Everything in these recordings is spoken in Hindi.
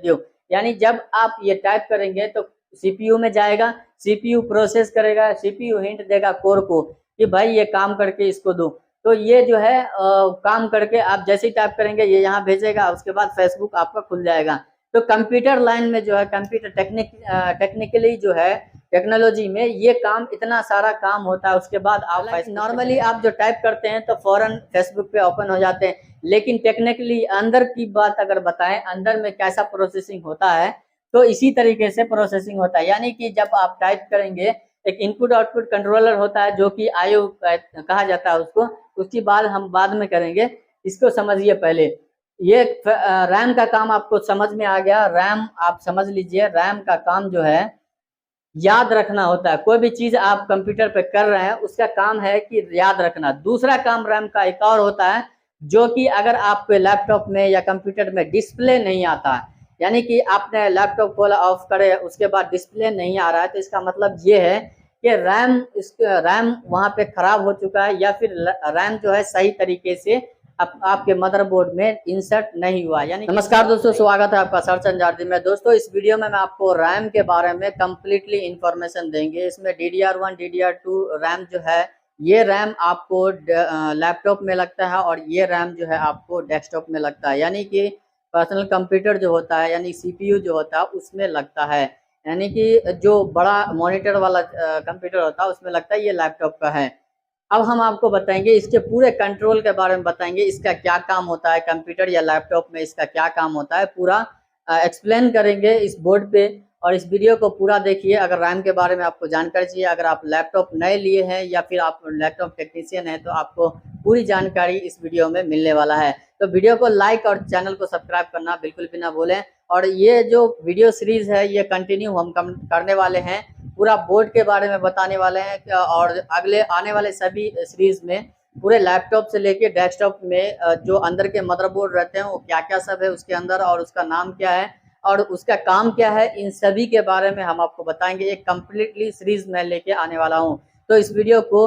दो। यानी जब आप ये टाइप करेंगे तो सीपीयू में जाएगा, सीपीयू प्रोसेस करेगा, सीपीयू हिंट देगा कोर को कि भाई ये काम करके इसको दो। तो ये जो है काम करके आप जैसे ही टाइप करेंगे ये यहाँ भेजेगा, उसके बाद फेसबुक आपका खुल जाएगा। तो कंप्यूटर लाइन में जो है, कंप्यूटर टेक्निकली जो है, टेक्नोलॉजी में ये काम इतना सारा काम होता है। उसके बाद आप नॉर्मली आप जो टाइप करते हैं तो फौरन फेसबुक पे ओपन हो जाते हैं, लेकिन टेक्निकली अंदर की बात अगर बताएं, अंदर में कैसा प्रोसेसिंग होता है, तो इसी तरीके से प्रोसेसिंग होता है। यानी कि जब आप टाइप करेंगे, एक इनपुट आउटपुट कंट्रोलर होता है जो कि आईओ कहा जाता है उसको, उसकी बात हम बाद में करेंगे। इसको समझिए पहले। ये रैम का काम आपको समझ में आ गया। रैम आप समझ लीजिए, रैम का काम जो है याद रखना होता है। कोई भी चीज आप कंप्यूटर पे कर रहे हैं उसका काम है कि याद रखना। दूसरा काम रैम का एक और होता है, जो कि अगर आपके लैपटॉप में या कंप्यूटर में डिस्प्ले नहीं आता है, यानी कि आपने लैपटॉप खोला, ऑफ करे, उसके बाद डिस्प्ले नहीं आ रहा है, तो इसका मतलब ये है कि रैम वहां पे खराब हो चुका है, या फिर रैम जो है सही तरीके से आपके मदरबोर्ड में इंसर्ट नहीं हुआ। यानी नमस्कार दोस्तों, स्वागत है आपका सर्च एंड में। दोस्तों इस वीडियो में मैं आपको रैम के बारे में कंप्लीटली इंफॉर्मेशन देंगे। इसमें DDR1 DDR2 रैम जो है, ये रैम आपको लैपटॉप में लगता है और ये रैम जो है आपको डेस्कटॉप में लगता है। यानी कि पर्सनल कंप्यूटर जो होता है, यानी CPU जो होता है उसमें लगता है। यानी कि जो बड़ा मॉनिटर वाला कंप्यूटर होता है उसमें लगता है, ये लैपटॉप का है। अब हम आपको बताएंगे इसके पूरे कंट्रोल के बारे में, बताएंगे इसका क्या काम होता है, कंप्यूटर या लैपटॉप में इसका क्या काम होता है, पूरा एक्सप्लेन करेंगे इस बोर्ड पे। और इस वीडियो को पूरा देखिए अगर रैम के बारे में आपको जानकारी चाहिए। अगर आप लैपटॉप नए लिए हैं या फिर आप लैपटॉप टेक्नीशियन हैं तो आपको पूरी जानकारी इस वीडियो में मिलने वाला है। तो वीडियो को लाइक और चैनल को सब्सक्राइब करना बिल्कुल भी ना भूलें। और ये जो वीडियो सीरीज है ये कंटिन्यू हम करने वाले हैं, पूरा बोर्ड के बारे में बताने वाले हैं। और अगले आने वाले सभी सीरीज में पूरे लैपटॉप से लेके डेस्कटॉप में जो अंदर के मदरबोर्ड रहते हैं वो क्या क्या सब है उसके अंदर, और उसका नाम क्या है और उसका काम क्या है, इन सभी के बारे में हम आपको बताएंगे। एक कंप्लीटली सीरीज में लेके आने वाला हूँ। तो इस वीडियो को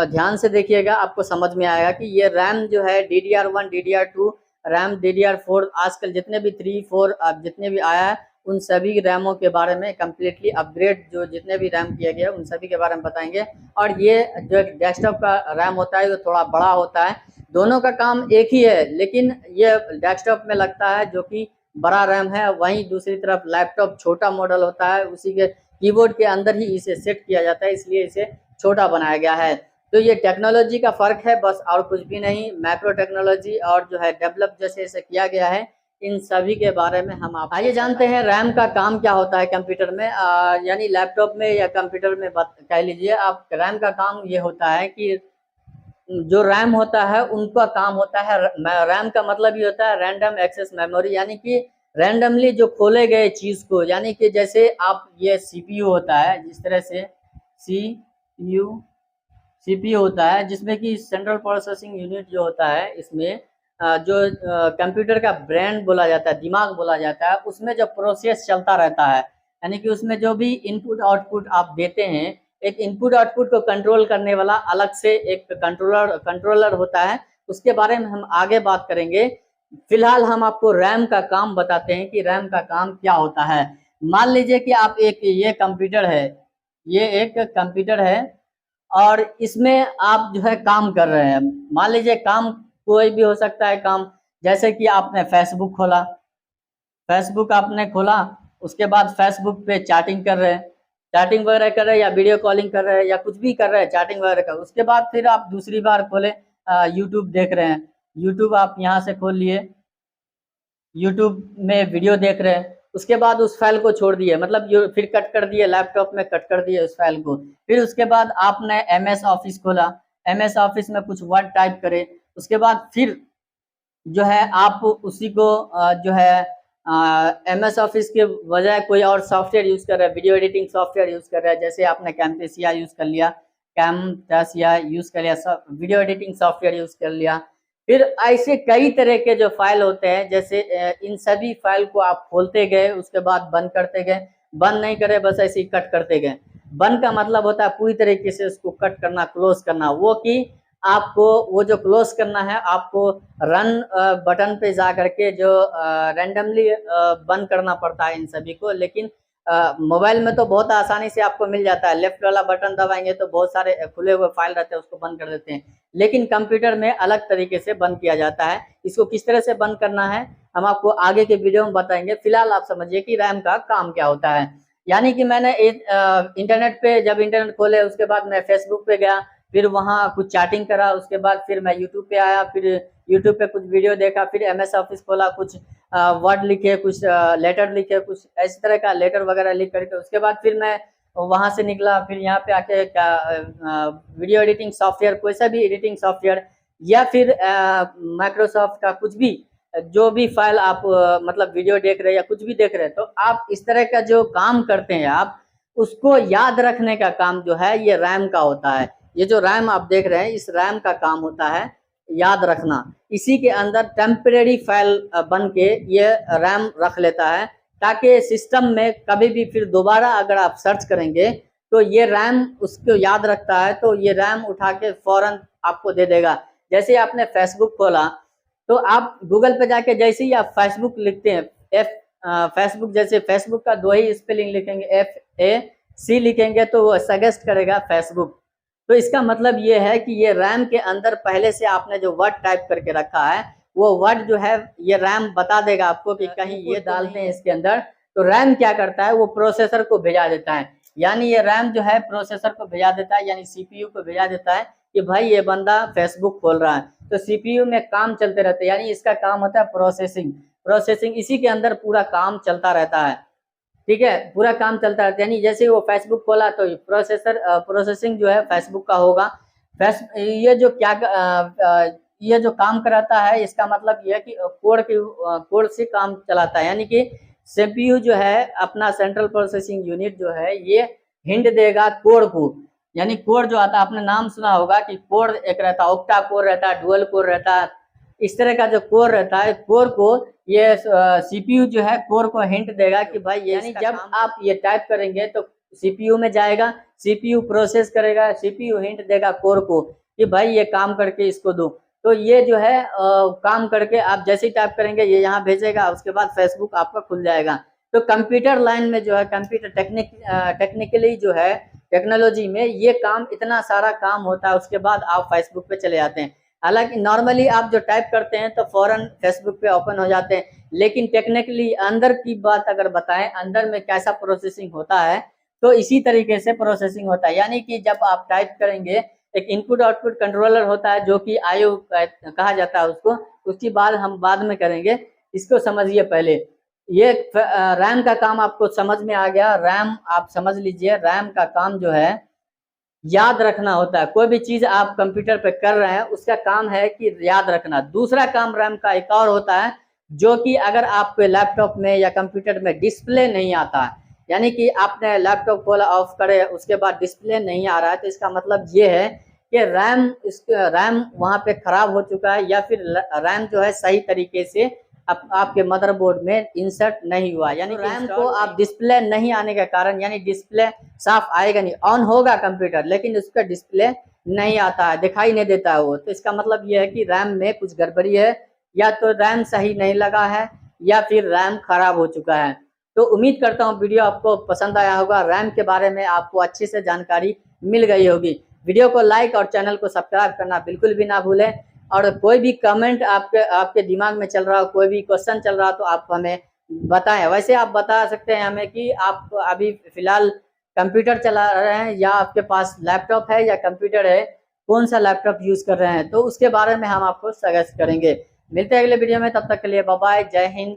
ध्यान से देखिएगा, आपको समझ में आएगा कि ये रैम जो है DDR1 DDR2 रैम, DDR4, आजकल जितने भी 3 4 जितने भी आया है उन सभी रैमों के बारे में कंप्लीटली अपग्रेड जो जितने भी रैम किया गया उन सभी के बारे में बताएंगे। और ये जो डेस्कटॉप का रैम होता है वो थोड़ा बड़ा होता है। दोनों का काम एक ही है, लेकिन ये डेस्कटॉप में लगता है जो कि बड़ा रैम है। वहीं दूसरी तरफ लैपटॉप छोटा मॉडल होता है, उसी के कीबोर्ड के अंदर ही इसे सेट किया जाता है, इसलिए इसे छोटा बनाया गया है। तो ये टेक्नोलॉजी का फर्क है बस, और कुछ भी नहीं। मैक्रो टेक्नोलॉजी और जो है डेवलप जैसे इसे किया गया है, इन सभी के बारे में हम आप आइए जानते हैं रैम का काम क्या होता है कंप्यूटर में, यानी लैपटॉप में या कंप्यूटर में कह लीजिए आप। रैम का काम ये होता है कि जो रैम होता है उनका काम होता है, रैम का मतलब ये होता है रैंडम एक्सेस मेमोरी, यानी कि रैंडमली जो खोले गए चीज को, यानी कि जैसे आप ये CPU होता है, जिस तरह से CPU होता है जिसमें कि सेंट्रल प्रोसेसिंग यूनिट जो होता है, इसमें जो कंप्यूटर का ब्रेन बोला जाता है, दिमाग बोला जाता है, उसमें जो प्रोसेस चलता रहता है, यानी कि उसमें जो भी इनपुट आउटपुट आप देते हैं, एक इनपुट आउटपुट को कंट्रोल करने वाला अलग से एक कंट्रोलर होता है। उसके बारे में हम आगे बात करेंगे। फिलहाल हम आपको रैम का काम बताते हैं कि रैम का काम क्या होता है। मान लीजिए कि आप ये कंप्यूटर है, ये एक कंप्यूटर है और इसमें आप जो है काम कर रहे हैं। मान लीजिए काम कोई भी हो सकता है काम, जैसे कि आपने फेसबुक खोला, फेसबुक आपने खोला, उसके बाद फेसबुक पे चैटिंग कर रहे हैं, चैटिंग वगैरह कर रहे हैं या वीडियो कॉलिंग कर रहे हैं या कुछ भी कर रहे हैं, चैटिंग वगैरह कर। उसके बाद फिर आप दूसरी बार खोले, यूट्यूब देख रहे हैं, यूट्यूब आप यहाँ से खोल लिए, यूट्यूब में वीडियो देख रहे हैं। उसके बाद उस फाइल को छोड़ दिए, मतलब फिर कट कर दिए, लैपटॉप में कट कर दिए उस फाइल को। फिर उसके बाद आपने MS ऑफिस खोला, MS ऑफिस में कुछ वर्ड टाइप करे। उसके बाद फिर जो है आप उसी को जो है MS ऑफिस के बजाय कोई और सॉफ्टवेयर यूज कर रहे हैं, वीडियो एडिटिंग सॉफ्टवेयर यूज कर रहे हैं। जैसे आपने कैमटेसिया यूज कर लिया, कैमटेसिया यूज कर लिया, वीडियो एडिटिंग सॉफ्टवेयर यूज कर लिया। फिर ऐसे कई तरह के जो फाइल होते हैं, जैसे इन सभी फाइल को आप खोलते गए, उसके बाद बंद करते गए, बंद नहीं करे बस ऐसे ही कट करते गए। बंद का मतलब होता है पूरी तरीके से उसको कट करना, क्लोज करना, वो कि आपको वो जो क्लोज करना है, आपको रन बटन पे जा करके जो रैंडमली बंद करना पड़ता है इन सभी को। लेकिन मोबाइल में तो बहुत आसानी से आपको मिल जाता है, लेफ्ट वाला बटन दबाएंगे तो बहुत सारे खुले हुए फाइल रहते हैं उसको बंद कर देते हैं। लेकिन कंप्यूटर में अलग तरीके से बंद किया जाता है। इसको किस तरह से बंद करना है हम आपको आगे के वीडियो में बताएंगे। फिलहाल आप समझिए कि रैम का काम क्या होता है। यानी कि मैंने इंटरनेट पे जब इंटरनेट खोले उसके बाद मैं फेसबुक पे गया, फिर वहाँ कुछ चैटिंग करा, उसके बाद फिर मैं यूट्यूब पे आया, फिर यूट्यूब पे कुछ वीडियो देखा, फिर MS ऑफिस खोला, कुछ वर्ड लिखे, कुछ लेटर लिखे, कुछ इस तरह का लेटर वगैरह लिख करके उसके बाद फिर मैं वहां से निकला। फिर यहाँ पे आके वीडियो एडिटिंग सॉफ्टवेयर, कोई सा भी एडिटिंग सॉफ्टवेयर या फिर माइक्रोसॉफ्ट का कुछ भी, जो भी फाइल आप मतलब वीडियो देख रहे हैं या कुछ भी देख रहे हैं, तो आप इस तरह का जो काम करते हैं आप उसको याद रखने का काम जो है ये रैम का होता है। ये जो रैम आप देख रहे हैं इस रैम का काम होता है याद रखना। इसी के अंदर टेम्परेरी फाइल बन के ये रैम रख लेता है, ताकि सिस्टम में कभी भी फिर दोबारा अगर आप सर्च करेंगे तो ये रैम उसको याद रखता है, तो ये रैम उठा के फौरन आपको दे देगा। जैसे आपने फेसबुक खोला तो आप गूगल पे जाके जैसे ही आप फेसबुक लिखते हैं, फेसबुक, जैसे फेसबुक का दो ही स्पेलिंग लिखेंगे, FAC लिखेंगे तो वो सजेस्ट करेगा फेसबुक। तो इसका मतलब ये है कि ये रैम के अंदर पहले से आपने जो वर्ड टाइप करके रखा है वो वर्ड जो है ये रैम बता देगा आपको कि कहीं ये डालते हैं इसके अंदर, तो रैम क्या करता है वो प्रोसेसर को भेजा देता है। यानी ये रैम जो है प्रोसेसर को भेजा देता है, यानी CPU को भेजा देता है कि भाई ये बंदा फेसबुक खोल रहा है। तो CPU में काम चलते रहते हैं, यानी इसका काम होता है प्रोसेसिंग इसी के अंदर पूरा काम चलता रहता है। ठीक है, पूरा काम चलता रहता है। यानी जैसे वो फेसबुक खोला तो प्रोसेसिंग जो है फेसबुक का होगा। ये जो काम कराता है इसका मतलब ये है कि कोड से काम चलाता है। यानी कि CPU जो है अपना सेंट्रल प्रोसेसिंग यूनिट जो है ये हिंट देगा कोड को। यानी कोड जो आता है, आपने नाम सुना होगा कि कोड एक रहता है, ऑक्टा कोड रहता है, डुअल कोड रहता है, इस तरह का जो कोर रहता है, कोर को ये CPU जो है कोर को हिंट देगा कि भाई ये, यानी जब आप ये टाइप करेंगे तो CPU में जाएगा, CPU प्रोसेस करेगा, CPU हिंट देगा कोर को कि भाई ये काम करके इसको दो। तो ये जो है काम करके आप जैसे ही टाइप करेंगे ये यहाँ भेजेगा, उसके बाद फेसबुक आपका खुल जाएगा। तो कंप्यूटर लाइन में जो है, कंप्यूटर टेक्निकली जो है, टेक्नोलॉजी में ये काम इतना सारा काम होता है, उसके बाद आप फेसबुक पे चले जाते हैं। हालांकि नॉर्मली आप जो टाइप करते हैं तो फौरन फेसबुक पे ओपन हो जाते हैं, लेकिन टेक्निकली अंदर की बात अगर बताएं, अंदर में कैसा प्रोसेसिंग होता है, तो इसी तरीके से प्रोसेसिंग होता है। यानी कि जब आप टाइप करेंगे, एक इनपुट आउटपुट कंट्रोलर होता है जो कि IO कहा जाता है उसको, उसकी बात हम बाद में करेंगे, इसको समझिए पहले। ये रैम का काम आपको समझ में आ गया। रैम आप समझ लीजिए, रैम का काम जो है याद रखना होता है। कोई भी चीज आप कंप्यूटर पे कर रहे हैं उसका काम है कि याद रखना। दूसरा काम रैम का एक और होता है, जो कि अगर आपके लैपटॉप में या कंप्यूटर में डिस्प्ले नहीं आता है, यानी कि आपने लैपटॉप खोला, ऑफ करे, उसके बाद डिस्प्ले नहीं आ रहा है, तो इसका मतलब ये है कि रैम वहां पे खराब हो चुका है, या फिर रैम जो है सही तरीके से आपके मदरबोर्ड में इंसर्ट नहीं हुआ। यानी रैम को आप डिस्प्ले नहीं आने के कारण, यानी डिस्प्ले साफ आएगा नहीं, ऑन होगा कंप्यूटर लेकिन उसका डिस्प्ले नहीं आता है, दिखाई नहीं देता है वो। तो इसका मतलब ये है कि रैम में कुछ गड़बड़ी है, या तो रैम सही नहीं लगा है या फिर रैम खराब हो चुका है। तो उम्मीद करता हूँ वीडियो आपको पसंद आया होगा, रैम के बारे में आपको अच्छे से जानकारी मिल गई होगी। वीडियो को लाइक और चैनल को सब्सक्राइब करना बिल्कुल भी ना भूलें। और कोई भी कमेंट आपके दिमाग में चल रहा हो, कोई भी क्वेश्चन चल रहा हो, तो आप हमें बताएं। वैसे आप बता सकते हैं हमें कि आप अभी फिलहाल कंप्यूटर चला रहे हैं या आपके पास लैपटॉप है या कंप्यूटर है, कौन सा लैपटॉप यूज कर रहे हैं, तो उसके बारे में हम आपको सजेस्ट करेंगे। मिलते हैं अगले वीडियो में, तब तक के लिए बाय बाय, जय हिंद,